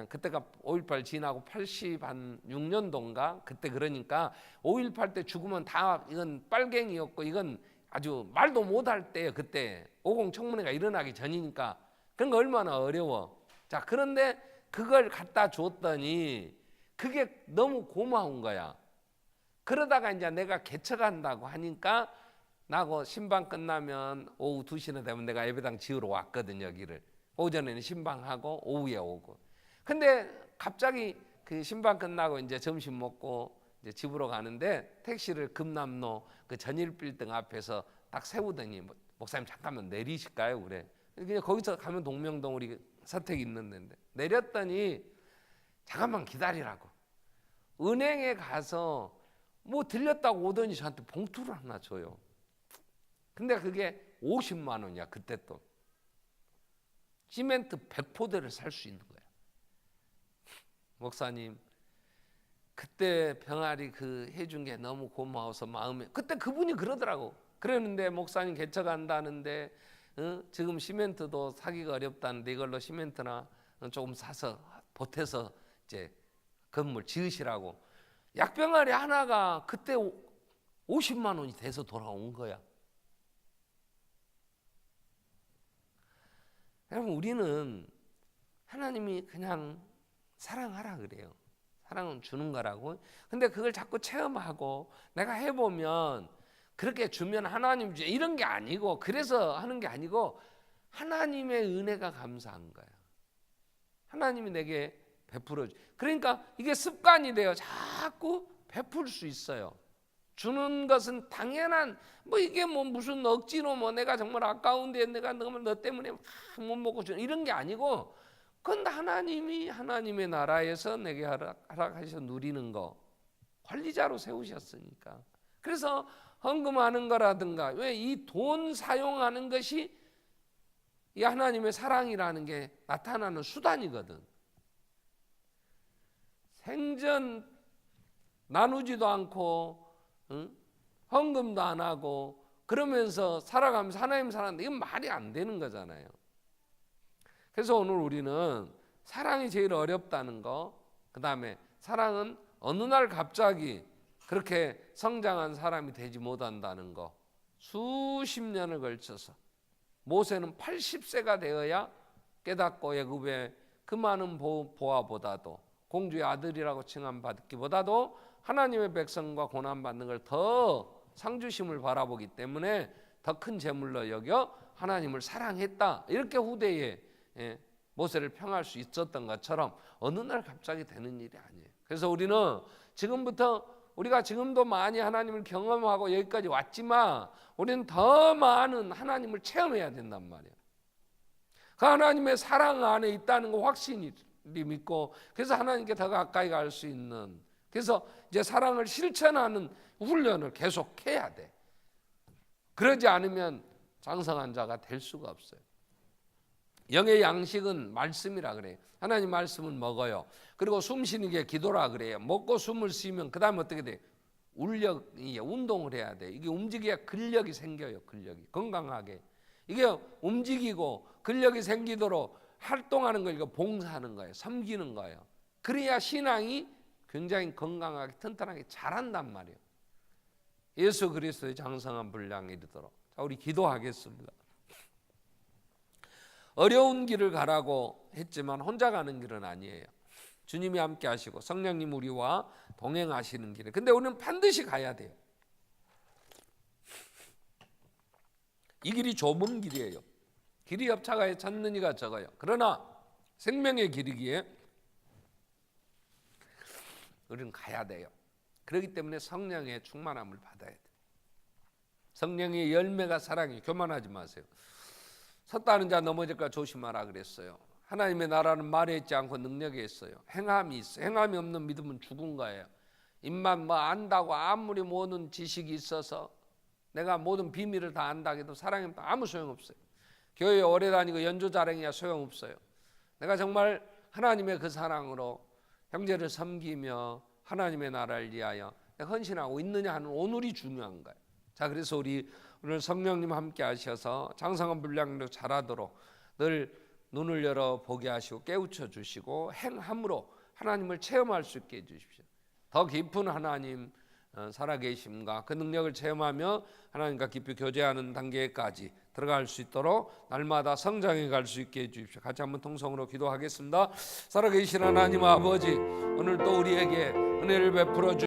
A: 그때가 5.18 지나고 86년도인가 그때, 그러니까 5.18 때 죽으면 다 이건 빨갱이였고 이건 아주 말도 못할 때예요. 그때 50 청문회가 일어나기 전이니까. 그러니까 얼마나 어려워. 자, 그런데 그걸 갖다 줬더니 그게 너무 고마운 거야. 그러다가 이제 내가 개척한다고 하니까 나고 신방 끝나면 오후 2시나 되면 내가 예배당 지으러 왔거든요. 여기를 오전에는 신방하고 오후에 오고. 근데 갑자기 그 신방 끝나고 이제 점심 먹고 이제 집으로 가는데 택시를 금남로 그 전일 빌딩 앞에서 딱 세우더니 목사님 잠깐만 내리실까요? 그래. 그냥 거기서 가면 동명동 우리 서택 있는 데인데 내렸더니 잠깐만 기다리라고. 은행에 가서 뭐 들렸다고 오더니 저한테 봉투를 하나 줘요. 근데 그게 50만 원이야. 그때 또 시멘트 100포대를 살 수 있는 거야. 목사님 그때 병아리 그 해준 게 너무 고마워서 마음에 그때 그분이 그러더라고. 그러는데 목사님 개척한다는데 지금 시멘트도 사기가 어렵다는데 이걸로 시멘트나 조금 사서 보태서 이제 건물 지으시라고. 약병아리 하나가 그때 50만 원이 돼서 돌아온 거야. 여러분 우리는 하나님이 그냥 사랑하라 그래요. 사랑은 주는 거라고. 근데 그걸 자꾸 체험하고 내가 해보면 그렇게 주면 하나님 주지 이런 게 아니고 그래서 하는 게 아니고 하나님의 은혜가 감사한 거야. 하나님이 내게 베풀어 주. 그러니까 이게 습관이 돼요. 자꾸 베풀 수 있어요. 주는 것은 당연한 뭐 이게 뭐 무슨 억지로 뭐 내가 정말 아까운데 내가 너 때문에 못 먹고 주는 이런 게 아니고 그건 하나님이 하나님의 나라에서 내게 허락하셔서 누리는 거 관리자로 세우셨으니까. 그래서 헌금하는 거라든가 왜 이 돈 사용하는 것이 이 하나님의 사랑이라는 게 나타나는 수단이거든. 생전 나누지도 않고 헌금도 안 하고 그러면서 살아가면서 하나님 사랑하는데 이건 말이 안 되는 거잖아요. 그래서 오늘 우리는 사랑이 제일 어렵다는 거, 그 다음에 사랑은 어느 날 갑자기 그렇게 성장한 사람이 되지 못한다는 거, 수십 년을 걸쳐서 모세는 80세가 되어야 깨닫고 애굽의 그 많은 보아보다도 공주의 아들이라고 칭함받기보다도 하나님의 백성과 고난받는 걸 더 상주심을 바라보기 때문에 더 큰 제물로 여겨 하나님을 사랑했다. 이렇게 후대에 모세를 평할 수 있었던 것처럼 어느 날 갑자기 되는 일이 아니에요. 그래서 우리는 지금부터 우리가 지금도 많이 하나님을 경험하고 여기까지 왔지만 우리는 더 많은 하나님을 체험해야 된단 말이에요. 그 하나님의 사랑 안에 있다는 거 확신이 믿고 그래서 하나님께 더 가까이 갈 수 있는 그래서 이제 사랑을 실천하는 훈련을 계속해야 돼. 그러지 않으면 장성한 자가 될 수가 없어요. 영의 양식은 말씀이라 그래요. 하나님 말씀을 먹어요. 그리고 숨 쉬는 게 기도라 그래요. 먹고 숨을 쉬면 그 다음에 어떻게 돼요? 운동을 해야 돼. 이게 움직여야 근력이 생겨요. 근력이 건강하게. 이게 움직이고 근력이 생기도록 활동하는 거 이거 봉사하는 거예요. 섬기는 거예요. 그래야 신앙이 굉장히 건강하게 튼튼하게 자란단 말이에요. 예수 그리스도의 장성한 분량에 이르도록. 자, 우리 기도하겠습니다. 어려운 길을 가라고 했지만 혼자 가는 길은 아니에요. 주님이 함께 하시고 성령님 우리와 동행하시는 길에. 근데 우리는 반드시 가야 돼요. 이 길이 좁은 길이에요. 길이 협착하여 찾는 이가 적어요. 그러나 생명의 길이기에 우리는 가야 돼요. 그렇기 때문에 성령의 충만함을 받아야 돼요. 성령의 열매가 사랑이에요. 교만하지 마세요. 섰다는 자 넘어질까 조심하라 그랬어요. 하나님의 나라는 말에 있지 않고 능력에 있어요. 행함이 있어요. 행함이 없는 믿음은 죽은 거예요. 입만 뭐 안다고 아무리 모든 지식이 있어서 내가 모든 비밀을 다 안다 해도 사랑이 없다 아무 소용없어요. 교회에 오래 다니고 연주 자랑이야 소용없어요. 내가 정말 하나님의 그 사랑으로 형제를 섬기며 하나님의 나라를 위하여 헌신하고 있느냐 하는 오늘이 중요한 거예요. 자, 그래서 우리 오늘 성령님 함께 하셔서 장성한 분량으로 자라도록 늘 눈을 열어 보게 하시고 깨우쳐 주시고 행함으로 하나님을 체험할 수 있게 해주십시오. 더 깊은 하나님 살아계심과 그 능력을 체험하며 하나님과 깊이 교제하는 단계까지 들어갈 수 있도록 날마다 성장해 갈 수 있게 해주십시오. 같이 한번 통성으로 기도하겠습니다. 살아계신 하나님 아버지, 오늘 또 우리에게 은혜를 베풀어 주